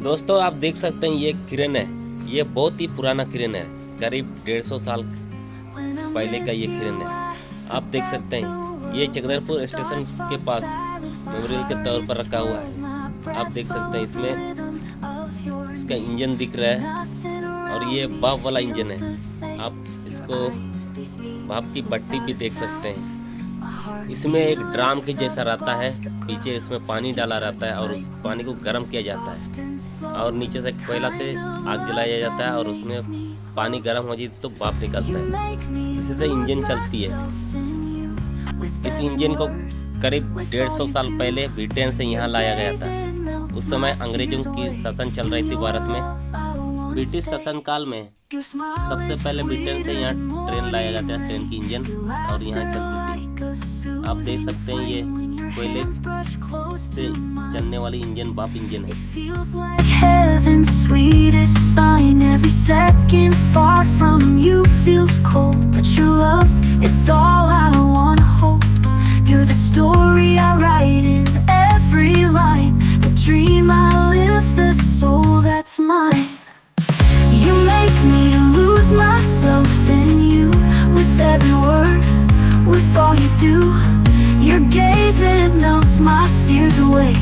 दोस्तों आप देख सकते हैं ये क्रेन है, ये बहुत ही पुराना क्रेन है, करीब 150 साल पहले का ये क्रेन है। आप देख सकते हैं ये चकदरपुर स्टेशन के पास मेमोरियल के तौर पर रखा हुआ है। आप देख सकते हैं इसमें इसका इंजन दिख रहा है और ये भाप वाला इंजन है। आप इसको भाप की भट्टी भी देख सकते हैं। इसमें एक ड्राम के जैसा रहता है, पीछे इसमें पानी डाला रहता है और उस पानी को गर्म किया जाता है और नीचे से कोयला से आग जलाया जाता है और उसमें पानी गर्म हो जाए तो भाप निकलता है, जिससे इंजन चलती है। इस इंजन को करीब 150 साल पहले ब्रिटेन से यहाँ लाया गया था। उस समय अंग्रेजों की शासन चल रही थी भारत में। ब्रिटिश शासनकाल में सबसे पहले ब्रिटेन से यहाँ ट्रेन लाया गया था, ट्रेन की इंजन, और यहाँ चलती थी। आप देख सकते हैं ये कोयले से चलने वाली इंजन भाप इंजन है। You make me lose myself in you, with every word, with all you do. Your gaze, it melts my fears away.